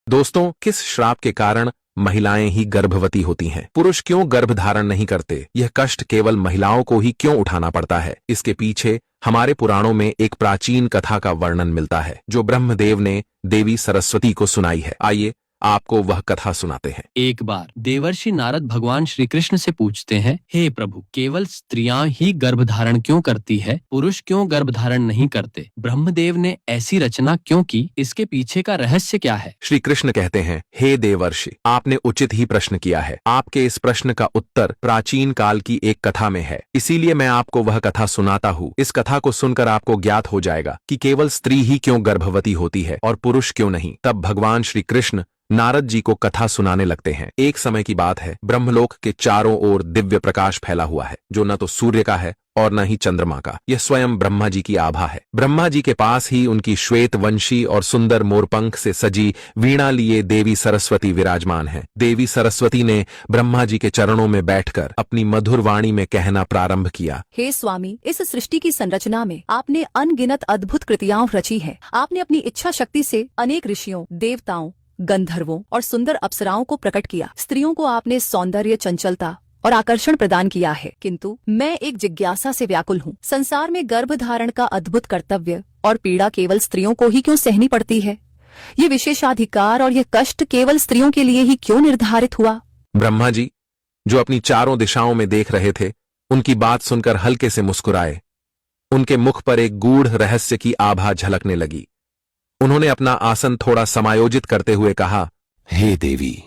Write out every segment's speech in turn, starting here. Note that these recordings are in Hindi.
दोस्तों, किस श्राप के कारण महिलाएं ही गर्भवती होती हैं? पुरुष क्यों गर्भ धारण नहीं करते? यह कष्ट केवल महिलाओं को ही क्यों उठाना पड़ता है? इसके पीछे हमारे पुराणों में एक प्राचीन कथा का वर्णन मिलता है जो ब्रह्मदेव ने देवी सरस्वती को सुनाई है। आइए आपको वह कथा सुनाते हैं। एक बार देवर्षि नारद भगवान श्री कृष्ण से पूछते हैं, हे प्रभु, केवल स्त्रियां ही गर्भ धारण क्यों करती है? पुरुष क्यों गर्भ धारण नहीं करते? ब्रह्मदेव ने ऐसी रचना क्यों की? इसके पीछे का रहस्य क्या है? श्री कृष्ण कहते हैं, हे देवर्षि, आपने उचित ही प्रश्न किया है। आपके इस प्रश्न का उत्तर प्राचीन काल की एक कथा में है, इसीलिए मैं आपको वह कथा सुनाता हूँ। इस कथा को सुनकर आपको ज्ञात हो जाएगा कि केवल स्त्री ही क्यों गर्भवती होती है और पुरुष क्यों नहीं। तब भगवान श्री कृष्ण नारद जी को कथा सुनाने लगते हैं। एक समय की बात है, ब्रह्मलोक के चारों ओर दिव्य प्रकाश फैला हुआ है जो न तो सूर्य का है और न ही चंद्रमा का। यह स्वयं ब्रह्मा जी की आभा है। ब्रह्मा जी के पास ही उनकी श्वेत वंशी और सुंदर मोरपंख से सजी वीणा लिए देवी सरस्वती विराजमान है। देवी सरस्वती ने ब्रह्मा जी के चरणों में बैठकर अपनी मधुर वाणी में कहना प्रारंभ किया, हे स्वामी, इस सृष्टि की संरचना में आपने अनगिनत अद्भुत कृतियां रची है। आपने अपनी इच्छा शक्ति से अनेक ऋषियों, देवताओं, गंधर्वों और सुंदर अप्सराओं को प्रकट किया। स्त्रियों को आपने सौंदर्य, चंचलता और आकर्षण प्रदान किया है, किंतु मैं एक जिज्ञासा से व्याकुल हूँ। संसार में गर्भ धारण का अद्भुत कर्तव्य और पीड़ा केवल स्त्रियों को ही क्यों सहनी पड़ती है? ये विशेषाधिकार और यह कष्ट केवल स्त्रियों के लिए ही क्यों निर्धारित हुआ? ब्रह्मा जी, जो अपनी चारों दिशाओं में देख रहे थे, उनकी बात सुनकर हल्के से मुस्कुराए। उनके मुख पर एक गूढ़ रहस्य की आभा झलकने लगी। उन्होंने अपना आसन थोड़ा समायोजित करते हुए कहा, हे देवी,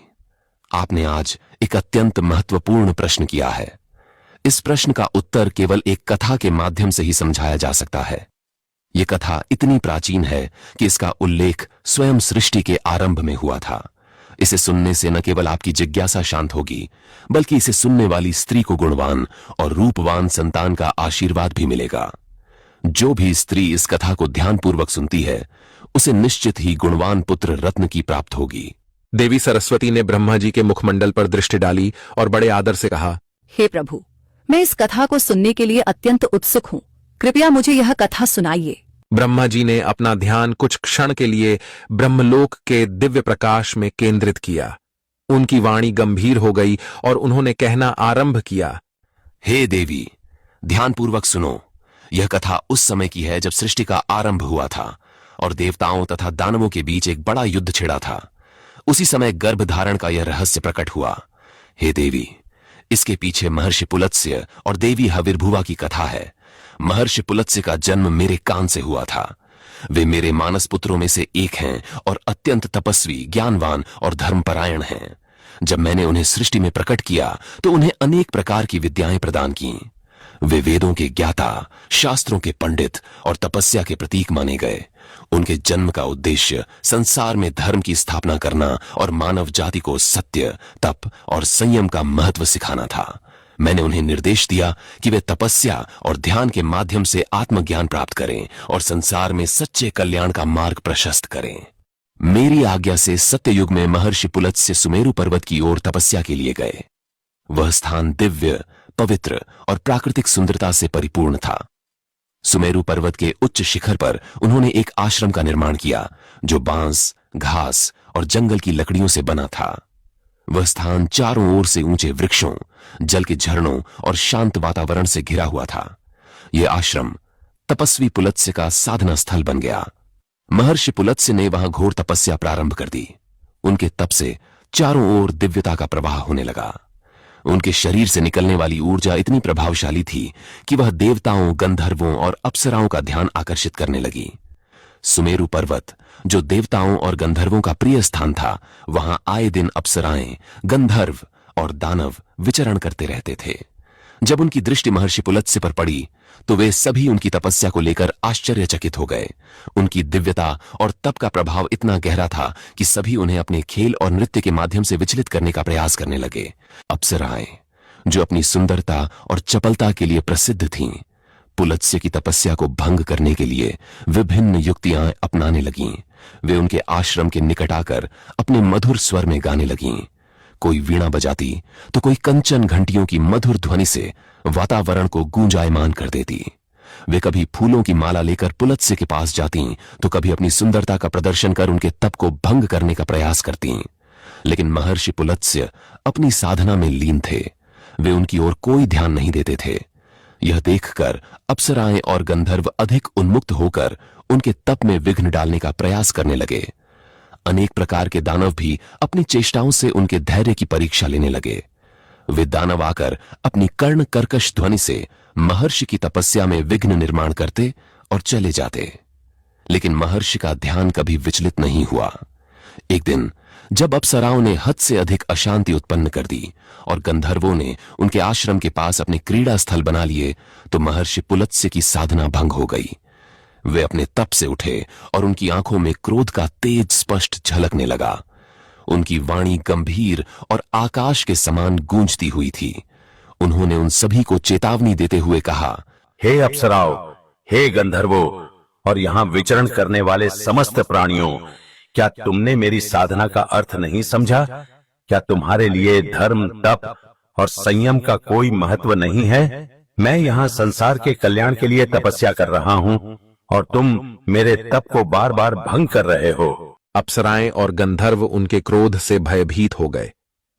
आपने आज एक अत्यंत महत्वपूर्ण प्रश्न किया है। इस प्रश्न का उत्तर केवल एक कथा के माध्यम से ही समझाया जा सकता है। यह कथा इतनी प्राचीन है कि इसका उल्लेख स्वयं सृष्टि के आरंभ में हुआ था। इसे सुनने से न केवल आपकी जिज्ञासा शांत होगी, बल्कि इसे सुनने वाली स्त्री को गुणवान और रूपवान संतान का आशीर्वाद भी मिलेगा। जो भी स्त्री इस कथा को ध्यानपूर्वक सुनती है, उसे निश्चित ही गुणवान पुत्र रत्न की प्राप्त होगी। देवी सरस्वती ने ब्रह्मा जी के मुखमंडल पर दृष्टि डाली और बड़े आदर से कहा, हे प्रभु, मैं इस कथा को सुनने के लिए अत्यंत उत्सुक हूँ। कृपया मुझे यह कथा सुनाइए। ब्रह्मा जी ने अपना ध्यान कुछ क्षण के लिए ब्रह्मलोक के दिव्य प्रकाश में केंद्रित किया। उनकी वाणी गंभीर हो गई और उन्होंने कहना आरंभ किया, हे देवी, ध्यानपूर्वक सुनो। यह कथा उस समय की है जब सृष्टि का आरंभ हुआ था और देवताओं तथा दानवों के बीच एक बड़ा युद्ध छिड़ा था। उसी समय गर्भ धारण का यह रहस्य प्रकट हुआ। हे देवी, इसके पीछे महर्षि पुलत्स्य और देवी हविर्भुवा की कथा है। महर्षि पुलत्स्य का जन्म मेरे कान से हुआ था। वे मेरे मानस पुत्रों में से एक हैं और अत्यंत तपस्वी, ज्ञानवान और धर्मपरायण हैं। जब मैंने उन्हें सृष्टि में प्रकट किया तो उन्हें अनेक प्रकार की विद्याएं प्रदान की। वे वेदों के ज्ञाता, शास्त्रों के पंडित और तपस्या के प्रतीक माने गए। उनके जन्म का उद्देश्य संसार में धर्म की स्थापना करना और मानव जाति को सत्य, तप और संयम का महत्व सिखाना था। मैंने उन्हें निर्देश दिया कि वे तपस्या और ध्यान के माध्यम से आत्मज्ञान प्राप्त करें और संसार में सच्चे कल्याण का मार्ग प्रशस्त करें। मेरी आज्ञा से सत्ययुग में महर्षि पुलत्स्य सुमेरु पर्वत की ओर तपस्या के लिए गए। वह स्थान दिव्य, पवित्र और प्राकृतिक सुंदरता से परिपूर्ण था। सुमेरु पर्वत के उच्च शिखर पर उन्होंने एक आश्रम का निर्माण किया जो बांस, घास और जंगल की लकड़ियों से बना था। वह स्थान चारों ओर से ऊंचे वृक्षों, जल के झरनों और शांत वातावरण से घिरा हुआ था। यह आश्रम तपस्वी पुलत्स्य का साधना स्थल बन गया। महर्षि पुलत्स्य ने वहां घोर तपस्या प्रारंभ कर दी। उनके तप से चारों ओर दिव्यता का प्रवाह होने लगा। उनके शरीर से निकलने वाली ऊर्जा इतनी प्रभावशाली थी कि वह देवताओं, गंधर्वों और अप्सराओं का ध्यान आकर्षित करने लगी। सुमेरु पर्वत, जो देवताओं और गंधर्वों का प्रिय स्थान था, वहां आए दिन अप्सराएं, गंधर्व और दानव विचरण करते रहते थे। जब उनकी दृष्टि महर्षि पुलत्स्य पर पड़ी तो वे सभी उनकी तपस्या को लेकर आश्चर्यचकित हो गए। उनकी दिव्यता और तप का प्रभाव इतना गहरा था कि सभी उन्हें अपने खेल और नृत्य के माध्यम से विचलित करने का प्रयास करने लगे। अप्सराएं, जो अपनी सुंदरता और चपलता के लिए प्रसिद्ध थीं, पुलत्स्य की तपस्या को भंग करने के लिए विभिन्न युक्तियां अपनाने लगीं। वे उनके आश्रम के निकट आकर अपने मधुर स्वर में गाने लगीं। कोई वीणा बजाती तो कोई कंचन घंटियों की मधुर ध्वनि से वातावरण को गूंजायमान कर देती। वे कभी फूलों की माला लेकर पुलत्स्य के पास जाती तो कभी अपनी सुंदरता का प्रदर्शन कर उनके तप को भंग करने का प्रयास करती। लेकिन महर्षि पुलत्स्य अपनी साधना में लीन थे, वे उनकी ओर कोई ध्यान नहीं देते थे। यह देखकर अप्सराएं और गंधर्व अधिक उन्मुक्त होकर उनके तप में विघ्न डालने का प्रयास करने लगे। अनेक प्रकार के दानव भी अपनी चेष्टाओं से उनके धैर्य की परीक्षा लेने लगे। वे दानव आकर अपनी कर्ण कर्कश ध्वनि से महर्षि की तपस्या में विघ्न निर्माण करते और चले जाते, लेकिन महर्षि का ध्यान कभी विचलित नहीं हुआ। एक दिन जब अप्सराओं ने हद से अधिक अशांति उत्पन्न कर दी और गंधर्वों ने उनके आश्रम के पास अपने क्रीड़ा स्थल बना लिए, तो महर्षि पुलत्स्य की साधना भंग हो गई। वे अपने तप से उठे और उनकी आंखों में क्रोध का तेज स्पष्ट झलकने लगा। उनकी वाणी गंभीर और आकाश के समान गूंजती हुई थी। उन्होंने उन सभी को चेतावनी देते हुए कहा, हे अप्सराओं, हे गंधर्वों और यहाँ विचरण करने वाले समस्त प्राणियों, क्या तुमने मेरी साधना का अर्थ नहीं समझा? क्या तुम्हारे लिए धर्म, तप और संयम का कोई महत्व नहीं है? मैं यहाँ संसार के कल्याण के लिए तपस्या कर रहा हूँ और तुम मेरे तप को बार बार भंग कर रहे हो। अप्सराएं और गंधर्व उनके क्रोध से भयभीत हो गए,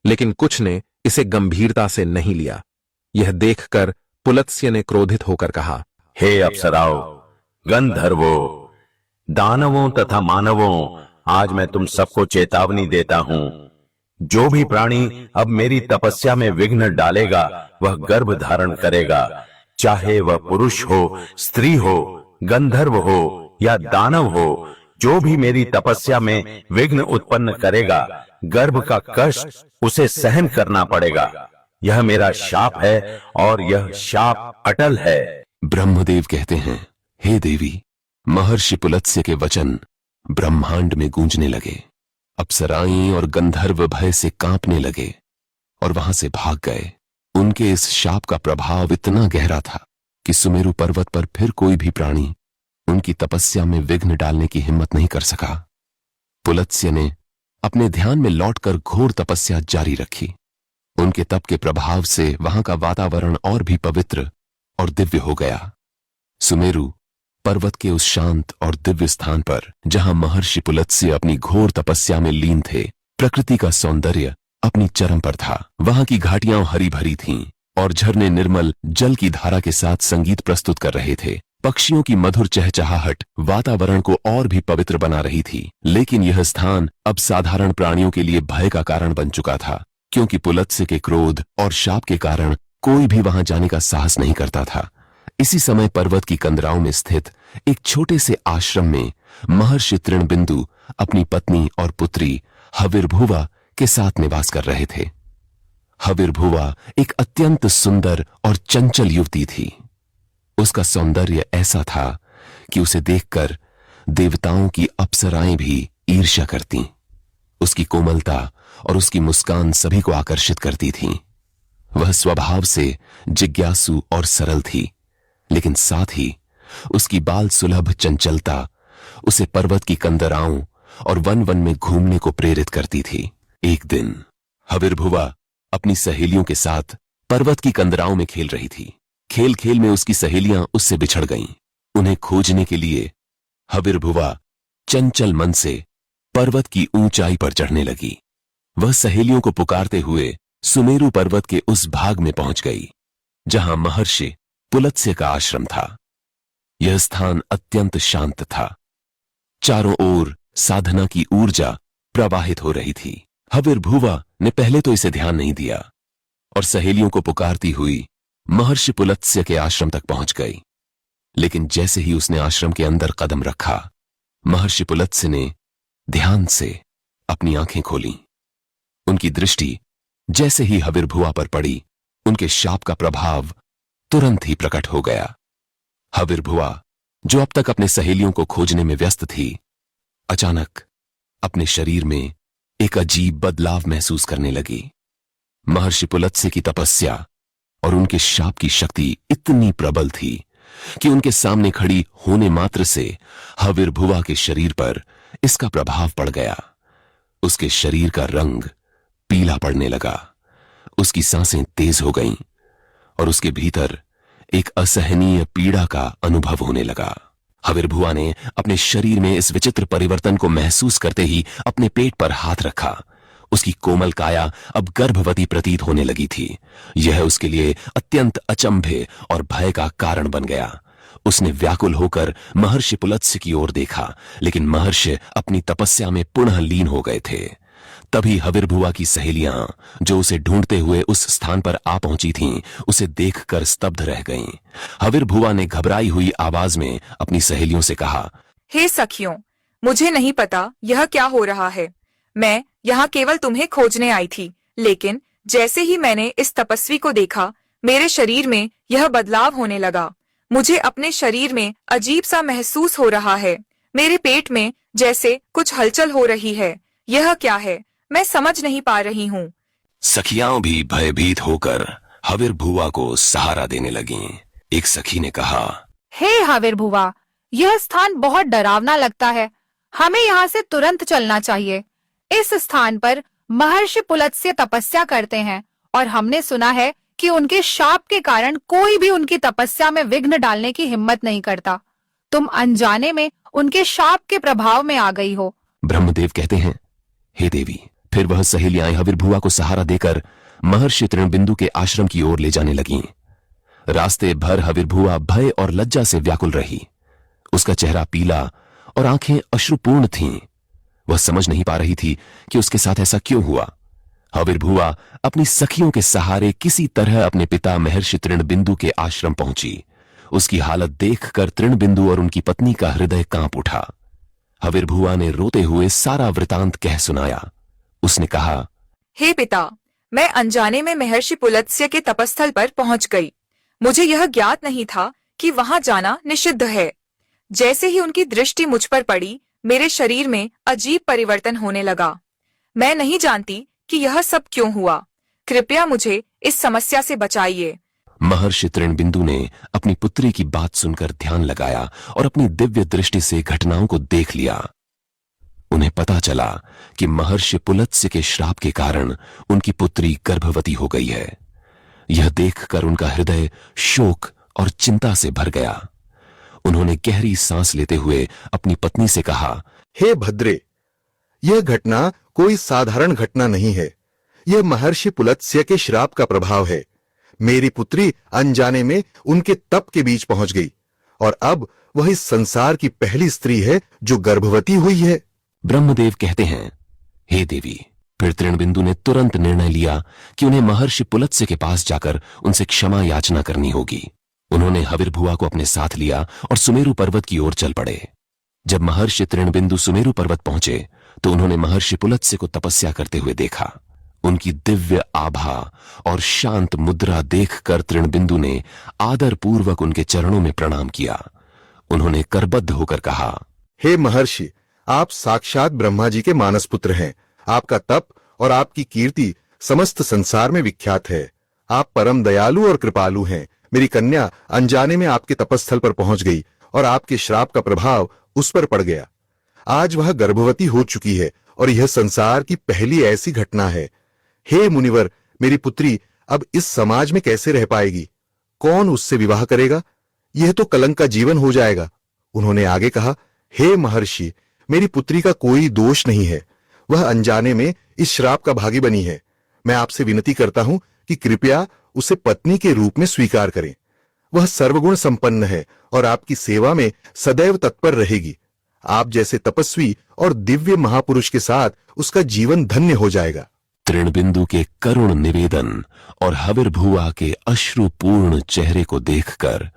लेकिन कुछ ने इसे गंभीरता से नहीं लिया। यह देखकर पुलत्स्य ने क्रोधित होकर कहा, हे अप्सराओं, गंधर्वों, दानवों तथा मानवों, आज मैं तुम सबको चेतावनी देता हूं। जो भी प्राणी अब मेरी तपस्या में विघ्न डालेगा वह गर्भ धारण करेगा, चाहे वह पुरुष हो, स्त्री हो, गंधर्व हो या दानव हो। जो भी मेरी तपस्या में विघ्न उत्पन्न करेगा, गर्भ का कष्ट उसे सहन करना पड़ेगा। यह मेरा शाप है और यह शाप अटल है। ब्रह्मदेव कहते हैं, हे देवी, महर्षि पुलत्स्य के वचन ब्रह्मांड में गूंजने लगे। अप्सराएं और गंधर्व भय से कांपने लगे और वहां से भाग गए। उनके इस शाप का प्रभाव इतना गहरा था कि सुमेरु पर्वत पर फिर कोई भी प्राणी उनकी तपस्या में विघ्न डालने की हिम्मत नहीं कर सका। पुलत्स्य ने अपने ध्यान में लौटकर घोर तपस्या जारी रखी। उनके तप के प्रभाव से वहां का वातावरण और भी पवित्र और दिव्य हो गया। सुमेरु पर्वत के उस शांत और दिव्य स्थान पर जहां महर्षि पुलत्स्य अपनी घोर तपस्या में लीन थे, प्रकृति का सौंदर्य अपनी चरम पर था। वहां की घाटियां हरी भरी थीं और झरने निर्मल जल की धारा के साथ संगीत प्रस्तुत कर रहे थे। पक्षियों की मधुर चहचहाहट वातावरण को और भी पवित्र बना रही थी। लेकिन यह स्थान अब साधारण प्राणियों के लिए भय का कारण बन चुका था, क्योंकि पुलत्स्य के क्रोध और शाप के कारण कोई भी वहां जाने का साहस नहीं करता था। इसी समय पर्वत की कंदराओं में स्थित एक छोटे से आश्रम में महर्षि तृणबिंदु अपनी पत्नी और पुत्री हविर्भुवा के साथ निवास कर रहे थे। हविर्भुवा एक अत्यंत सुंदर और चंचल युवती थी। उसका सौंदर्य ऐसा था कि उसे देखकर देवताओं की अप्सराएं भी ईर्ष्या करतीं। उसकी कोमलता और उसकी मुस्कान सभी को आकर्षित करती थी। वह स्वभाव से जिज्ञासु और सरल थी, लेकिन साथ ही उसकी बाल सुलभ चंचलता उसे पर्वत की कंदराओं और वन वन में घूमने को प्रेरित करती थी। एक दिन हविर्भुवा अपनी सहेलियों के साथ पर्वत की कंदराओं में खेल रही थी। खेल खेल में उसकी सहेलियां उससे बिछड़ गईं। उन्हें खोजने के लिए हविर्भुवा चंचल मन से पर्वत की ऊंचाई पर चढ़ने लगी। वह सहेलियों को पुकारते हुए सुमेरु पर्वत के उस भाग में पहुंच गई जहां महर्षि पुलत्स्य का आश्रम था। यह स्थान अत्यंत शांत था। चारों ओर साधना की ऊर्जा प्रवाहित हो रही थी। हविर्भुवा ने पहले तो इसे ध्यान नहीं दिया और सहेलियों को पुकारती हुई महर्षि पुलत्स्य के आश्रम तक पहुंच गई। लेकिन जैसे ही उसने आश्रम के अंदर कदम रखा, महर्षि पुलत्स्य ने ध्यान से अपनी आंखें खोलीं। उनकी दृष्टि जैसे ही हविर्भुवा पर पड़ी, उनके शाप का प्रभाव तुरंत ही प्रकट हो गया। हविर्भुवा, जो अब तक अपने सहेलियों को खोजने में व्यस्त थी, अचानक अपने शरीर में एक अजीब बदलाव महसूस करने लगी। महर्षि पुलत्स्य की तपस्या और उनके शाप की शक्ति इतनी प्रबल थी कि उनके सामने खड़ी होने मात्र से हविर्भुवा के शरीर पर इसका प्रभाव पड़ गया। उसके शरीर का रंग पीला पड़ने लगा, उसकी सांसें तेज हो गईं और उसके भीतर एक असहनीय पीड़ा का अनुभव होने लगा। हविर्भुआ ने अपने शरीर में इस विचित्र परिवर्तन को महसूस करते ही अपने पेट पर हाथ रखा। उसकी कोमल काया अब गर्भवती प्रतीत होने लगी थी। यह उसके लिए अत्यंत अचंभे और भय का कारण बन गया। उसने व्याकुल होकर महर्षि पुलत्स्य की ओर देखा, लेकिन महर्षि अपनी तपस्या में पुनः लीन हो गए थे। तभी हविर्भुआ की सहेलियां, जो उसे ढूंढते हुए उस स्थान पर आ पहुंची थीं, उसे देखकर स्तब्ध रह गईं। हविर्भुआ ने घबराई हुई आवाज में अपनी सहेलियों से कहा, हे सखियों, मुझे नहीं पता यह क्या हो रहा है। मैं यहाँ केवल तुम्हें खोजने आई थी, लेकिन जैसे ही मैंने इस तपस्वी को देखा, मेरे शरीर में यह बदलाव होने लगा। मुझे अपने शरीर में अजीब सा महसूस हो रहा है। मेरे पेट में जैसे कुछ हलचल हो रही है। यह क्या है, मैं समझ नहीं पा रही हूँ। सखियां भी भयभीत होकर हविर्भुआ को सहारा देने लगीं। एक सखी ने कहा, हे हविर्भुआ, यह स्थान बहुत डरावना लगता है। हमें यहाँ से तुरंत चलना चाहिए। इस स्थान पर महर्षि पुलत्स्य तपस्या करते हैं और हमने सुना है कि उनके शाप के कारण कोई भी उनकी तपस्या में विघ्न डालने की हिम्मत नहीं करता। तुम अनजाने में उनके शाप के प्रभाव में आ गई हो। ब्रह्मदेव कहते हैं, हे देवी। फिर वह सहेलियां हविर्भुआ को सहारा देकर महर्षि तृणबिंदु के आश्रम की ओर ले जाने लगीं। रास्ते भर हविर्भुआ भय और लज्जा से व्याकुल रही। उसका चेहरा पीला और आंखें अश्रुपूर्ण थीं। वह समझ नहीं पा रही थी कि उसके साथ ऐसा क्यों हुआ। हविर्भुआ अपनी सखियों के सहारे किसी तरह अपने पिता महर्षि तृणबिंदु के आश्रम पहुंची। उसकी हालत देखकर तृणबिंदु और उनकी पत्नी का हृदय कांप उठा। हविर्भुआ ने रोते हुए सारा वृतांत कह सुनाया। उसने कहा, हे पिता, मैं अनजाने में महर्षि पुलत्स्य के तपस्थल पर पहुंच गई। मुझे यह ज्ञात नहीं था कि वहां जाना निषिद्ध है। जैसे ही उनकी दृष्टि मुझ पर पड़ी, मेरे शरीर में अजीब परिवर्तन होने लगा। मैं नहीं जानती कि यह सब क्यों हुआ। कृपया मुझे इस समस्या से बचाइए। महर्षि तृणबिंदु ने अपनी पुत्री की बात सुनकर ध्यान लगाया और अपनी दिव्य दृष्टि से घटनाओं को देख लिया। उन्हें पता चला कि महर्षि पुलत्स्य के श्राप के कारण उनकी पुत्री गर्भवती हो गई है। यह देखकर उनका हृदय शोक और चिंता से भर गया। उन्होंने गहरी सांस लेते हुए अपनी पत्नी से कहा, हे भद्रे, यह घटना कोई साधारण घटना नहीं है। यह महर्षि पुलत्स्य के श्राप का प्रभाव है। मेरी पुत्री अनजाने में उनके तप के बीच पहुंच गई और अब वह इस संसार की पहली स्त्री है जो गर्भवती हुई है। ब्रह्मदेव कहते हैं, हे देवी। फिर तृणबिंदु ने तुरंत निर्णय लिया कि उन्हें महर्षि पुलत्स्य के पास जाकर उनसे क्षमा याचना करनी होगी। उन्होंने हविर्भुआ को अपने साथ लिया और सुमेरु पर्वत की ओर चल पड़े। जब महर्षि तृणबिंदु सुमेरु पर्वत पहुंचे तो उन्होंने महर्षि पुलत्स्य को तपस्या करते हुए देखा। उनकी दिव्य आभा और शांत मुद्रा देखकर तृणबिंदु ने आदर पूर्वक उनके चरणों में प्रणाम किया। उन्होंने करबद्ध होकर कहा, हे महर्षि, आप साक्षात ब्रह्मा जी के मानस पुत्र हैं। आपका तप और आपकी कीर्ति समस्त संसार में विख्यात है। आप परम दयालु और कृपालु हैं। मेरी कन्या अनजाने में आपके तपस्थल पर पहुंच गई और आपके श्राप का प्रभाव उस पर पड़ गया। आज वह गर्भवती हो चुकी है और यह संसार की पहली ऐसी घटना है। हे मुनिवर, मेरी पुत्री अब इस समाज में कैसे रह पाएगी? कौन उससे विवाह करेगा? यह तो कलंक का जीवन हो जाएगा। उन्होंने आगे कहा, हे महर्षि, मेरी पुत्री का कोई दोष नहीं है। वह अनजाने में इस श्राप का भागी बनी है। मैं आपसे विनती करता हूं कि कृपया उसे पत्नी के रूप में स्वीकार करें। वह सर्वगुण संपन्न है और आपकी सेवा में सदैव तत्पर रहेगी। आप जैसे तपस्वी और दिव्य महापुरुष के साथ उसका जीवन धन्य हो जाएगा। तृणबिंदु के करुण निवेदन और हविर्भुआ के अश्रुपूर्ण चेहरे को देखकर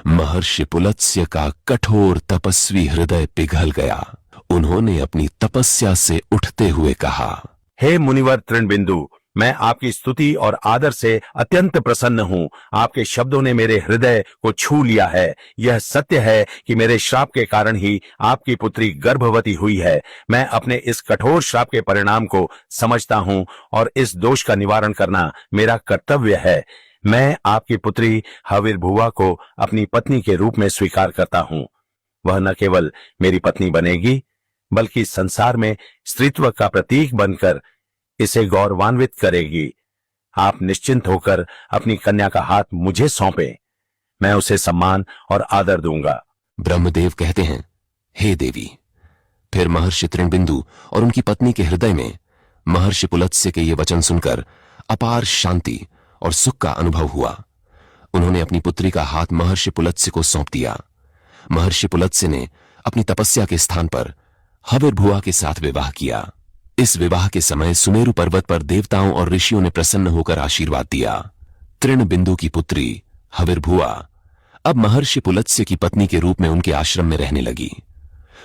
महर्षि पुलत्स्य का कठोर तपस्वी हृदय पिघल गया। उन्होंने अपनी तपस्या से उठते हुए कहा, हे मुनिवर तृणबिंदु, मैं आपकी स्तुति और आदर से अत्यंत प्रसन्न हूँ। आपके शब्दों ने मेरे हृदय को छू लिया है। यह सत्य है कि मेरे श्राप के कारण ही आपकी पुत्री गर्भवती हुई है। मैं अपने इस कठोर श्राप के परिणाम को समझता हूँ और इस दोष का निवारण करना मेरा कर्तव्य है। मैं आपकी पुत्री हविर्भुआ को अपनी पत्नी के रूप में स्वीकार करता हूँ। वह न केवल मेरी पत्नी बनेगी, बल्कि संसार में स्त्रीत्व का प्रतीक बनकर इसे गौरवान्वित करेगी। आप निश्चिंत होकर अपनी कन्या का हाथ मुझे सौंपें। मैं उसे सम्मान और आदर दूंगा। ब्रह्मदेव कहते हैं, हे देवी। फिर महर्षि तृणबिंदु और उनकी पत्नी के हृदय में महर्षि पुलत्स्य के ये वचन सुनकर अपार शांति और सुख का अनुभव हुआ। उन्होंने अपनी पुत्री का हाथ महर्षि पुलत्स्य को सौंप दिया। महर्षि पुलत्स्य ने अपनी तपस्या के स्थान पर हविर्भुआ के साथ विवाह किया। इस विवाह के समय सुमेरु पर्वत पर देवताओं और ऋषियों ने प्रसन्न होकर आशीर्वाद दिया। तृणबिंदु की पुत्री हविर्भुआ अब महर्षि पुलत्स्य की पत्नी के रूप में उनके आश्रम में रहने लगी।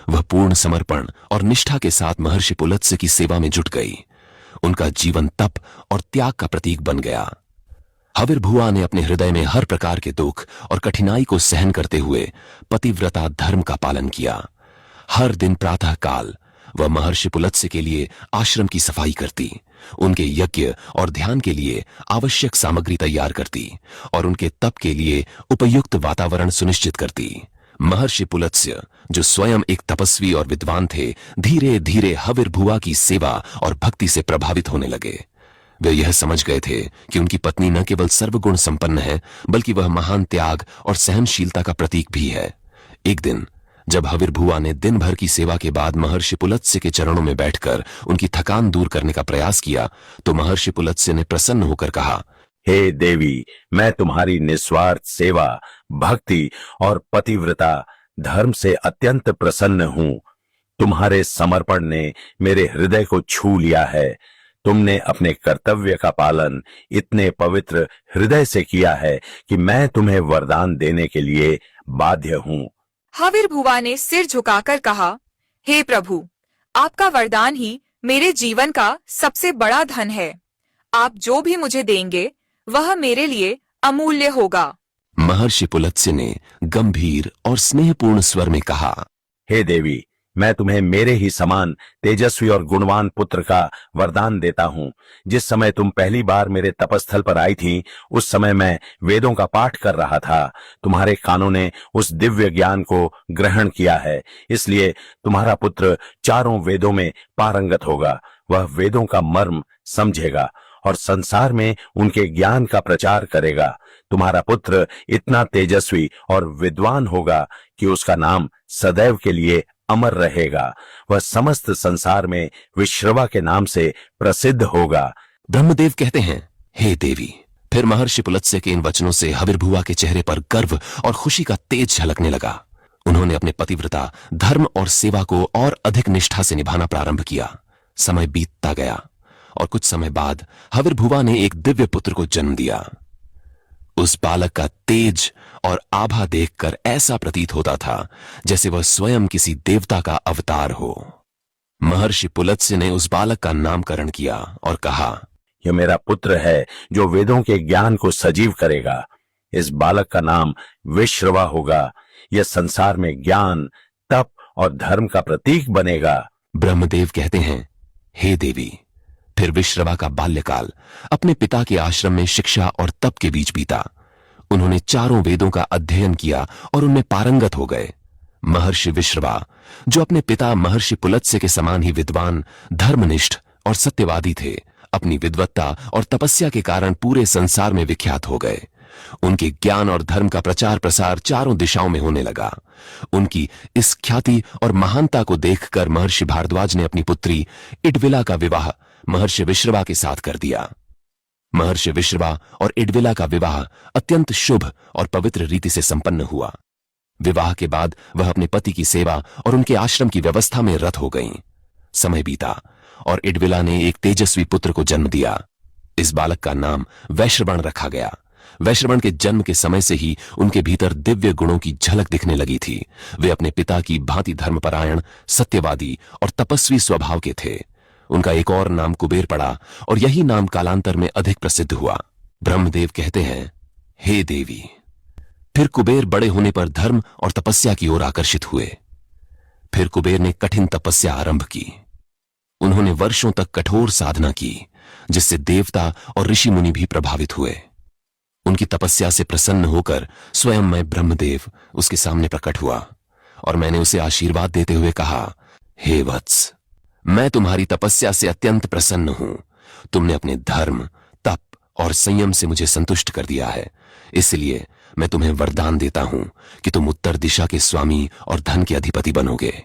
वह पूर्ण समर्पण और निष्ठा के साथ महर्षि पुलत्स्य की सेवा में जुट गई। उनका जीवन तप और त्याग का प्रतीक बन गया। हविर्भुआ ने अपने हृदय में हर प्रकार के दुख और कठिनाई को सहन करते हुए पतिव्रता धर्म का पालन किया। हर दिन प्रातः काल वह महर्षि पुलत्स्य के लिए आश्रम की सफाई करती, उनके यज्ञ और ध्यान के लिए आवश्यक सामग्री तैयार करती और उनके तप के लिए उपयुक्त वातावरण सुनिश्चित करती। महर्षि पुलत्स्य, जो स्वयं एक तपस्वी और विद्वान थे, धीरे धीरे हविर्भुआ की सेवा और भक्ति से प्रभावित होने लगे। वे यह समझ गए थे कि उनकी पत्नी न केवल सर्वगुण संपन्न है, बल्कि वह महान त्याग और सहनशीलता का प्रतीक भी है। एक दिन जब हविर्भुआ ने दिन भर की सेवा के बाद महर्षि पुलत्स्य के चरणों में बैठकर उनकी थकान दूर करने का प्रयास किया, तो महर्षि पुलत्स्य ने प्रसन्न होकर कहा, हे देवी, मैं तुम्हारी निस्वार्थ सेवा, भक्ति और पतिव्रता धर्म से अत्यंत प्रसन्न हूँ। तुम्हारे समर्पण ने मेरे हृदय को छू लिया है। तुमने अपने कर्तव्य का पालन इतने पवित्र हृदय से किया है कि मैं तुम्हें वरदान देने के लिए बाध्य हूँ। हविर्भुआ ने सिर झुकाकर कहा, हे प्रभु, आपका वरदान ही मेरे जीवन का सबसे बड़ा धन है। आप जो भी मुझे देंगे वह मेरे लिए अमूल्य होगा। महर्षि पुलत्स्य ने गंभीर और स्नेहपूर्ण स्वर में कहा, हे देवी, मैं तुम्हें मेरे ही समान तेजस्वी और गुणवान पुत्र का वरदान देता हूँ। जिस समय तुम पहली बार मेरे तपस्थल पर आई थी, उस समय मैं वेदों का पाठ कर रहा था। तुम्हारे कानों ने उस दिव्य ज्ञान को ग्रहण किया है, इसलिए तुम्हारा पुत्र चारों वेदों में पारंगत होगा। वह वेदों का मर्म समझेगा और संसार में उनके ज्ञान का प्रचार करेगा। तुम्हारा पुत्र इतना तेजस्वी और विद्वान होगा कि उसका नाम सदैव के लिए अमर रहेगा। वह समस्त संसार में विश्रवा के नाम से प्रसिद्ध होगा। ब्रह्मदेव कहते हैं, हे देवी। फिर महर्षि पुलत्स्य के इन वचनों से हविर्भुआ के चेहरे पर गर्व और खुशी का तेज झलकने लगा। उन्होंने अपने पतिव्रता धर्म और सेवा को और अधिक निष्ठा से निभाना प्रारंभ किया। समय बीतता गया और कुछ समय बाद हविर्भुआ ने एक दिव्य पुत्र को जन्म दिया। उस बालक का तेज और आभा देखकर ऐसा प्रतीत होता था जैसे वह स्वयं किसी देवता का अवतार हो। महर्षि पुलत्स्य ने उस बालक का नामकरण किया और कहा, यह मेरा पुत्र है जो वेदों के ज्ञान को सजीव करेगा। इस बालक का नाम विश्रवा होगा। यह संसार में ज्ञान, तप और धर्म का प्रतीक बनेगा। ब्रह्मदेव कहते हैं, हे देवी। फिर विश्रवा का बाल्यकाल अपने पिता के आश्रम में शिक्षा और तप के बीच बीता। उन्होंने चारों वेदों का अध्ययन किया और उनमें पारंगत हो गए। महर्षि विश्रवा, जो अपने पिता महर्षि पुलत्स्य के समान ही विद्वान, धर्मनिष्ठ और सत्यवादी थे, अपनी विद्वत्ता और तपस्या के कारण पूरे संसार में विख्यात हो गए। उनके ज्ञान और धर्म का प्रचार प्रसार चारों दिशाओं में होने लगा। उनकी इस ख्याति और महानता को देखकर महर्षि भारद्वाज ने अपनी पुत्री इडविला का विवाह महर्षि विश्रवा के साथ कर दिया। महर्षि विश्रवा और इडविला का विवाह अत्यंत शुभ और पवित्र रीति से संपन्न हुआ। विवाह के बाद वह अपने पति की सेवा और उनके आश्रम की व्यवस्था में रत हो गईं। समय बीता और इडविला ने एक तेजस्वी पुत्र को जन्म दिया। इस बालक का नाम वैश्रवण रखा गया। वैश्रवण के जन्म के समय से ही उनके भीतर दिव्य गुणों की झलक दिखने लगी थी। वे अपने पिता की भांति धर्मपरायण, सत्यवादी और तपस्वी स्वभाव के थे। उनका एक और नाम कुबेर पड़ा और यही नाम कालांतर में अधिक प्रसिद्ध हुआ। ब्रह्मदेव कहते हैं, हे देवी। फिर कुबेर बड़े होने पर धर्म और तपस्या की ओर आकर्षित हुए। फिर कुबेर ने कठिन तपस्या आरंभ की। उन्होंने वर्षों तक कठोर साधना की, जिससे देवता और ऋषि मुनि भी प्रभावित हुए। उनकी तपस्या से प्रसन्न होकर स्वयं मैं ब्रह्मदेव उसके सामने प्रकट हुआ और मैंने उसे आशीर्वाद देते हुए कहा, हे वत्स, मैं तुम्हारी तपस्या से अत्यंत प्रसन्न हूं। तुमने अपने धर्म, तप और संयम से मुझे संतुष्ट कर दिया है। इसलिए मैं तुम्हें वरदान देता हूं कि तुम उत्तर दिशा के स्वामी और धन के अधिपति बनोगे।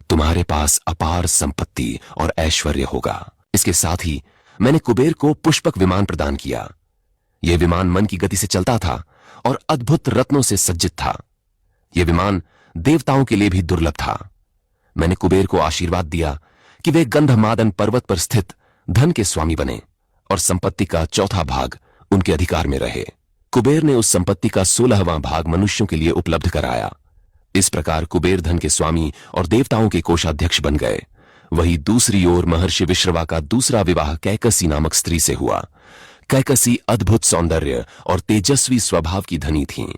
तुम्हारे पास अपार संपत्ति और ऐश्वर्य होगा। इसके साथ ही मैंने कुबेर को पुष्पक विमान प्रदान किया। यह विमान मन की गति से चलता था और अद्भुत रत्नों से सज्जित था। यह विमान देवताओं के लिए भी दुर्लभ था। मैंने कुबेर को आशीर्वाद दिया कि वे गंधमादन पर्वत पर स्थित धन के स्वामी बने और संपत्ति का चौथा भाग उनके अधिकार में रहे। कुबेर ने उस संपत्ति का 16वां भाग मनुष्यों के लिए उपलब्ध कराया। इस प्रकार कुबेर धन के स्वामी और देवताओं के कोषाध्यक्ष बन गए। वहीं दूसरी ओर महर्षि विश्रवा का दूसरा विवाह कैकसी नामक स्त्री से हुआ। कैकसी अद्भुत सौंदर्य और तेजस्वी स्वभाव की धनी थीं।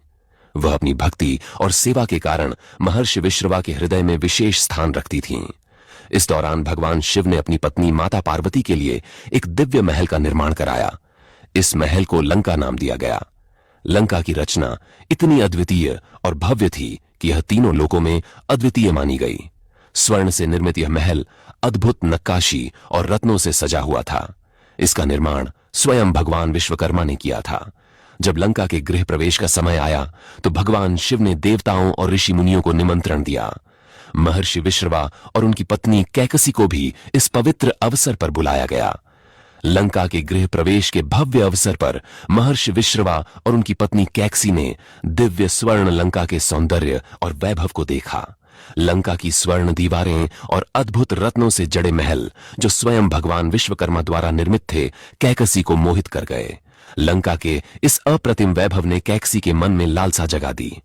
वह अपनी भक्ति और सेवा के कारण महर्षि विश्रवा के हृदय में विशेष स्थान रखती थीं। इस दौरान भगवान शिव ने अपनी पत्नी माता पार्वती के लिए एक दिव्य महल का निर्माण कराया। इस महल को लंका नाम दिया गया। लंका की रचना इतनी अद्वितीय और भव्य थी कि यह तीनों लोकों में अद्वितीय मानी गई। स्वर्ण से निर्मित यह महल अद्भुत नक्काशी और रत्नों से सजा हुआ था। इसका निर्माण स्वयं भगवान विश्वकर्मा ने किया था। जब लंका के गृह प्रवेश का समय आया तो भगवान शिव ने देवताओं और ऋषि मुनियों को निमंत्रण दिया। महर्षि विश्रवा और उनकी पत्नी कैकसी को भी इस पवित्र अवसर पर बुलाया गया। लंका के गृह प्रवेश के भव्य अवसर पर महर्षि विश्रवा और उनकी पत्नी कैकसी ने दिव्य स्वर्ण लंका के सौंदर्य और वैभव को देखा। लंका की स्वर्ण दीवारें और अद्भुत रत्नों से जड़े महल जो स्वयं भगवान विश्वकर्मा द्वारा निर्मित थे, कैकसी को मोहित कर गए। लंका के इस अप्रतिम वैभव ने कैकसी के मन में लालसा जगा दी।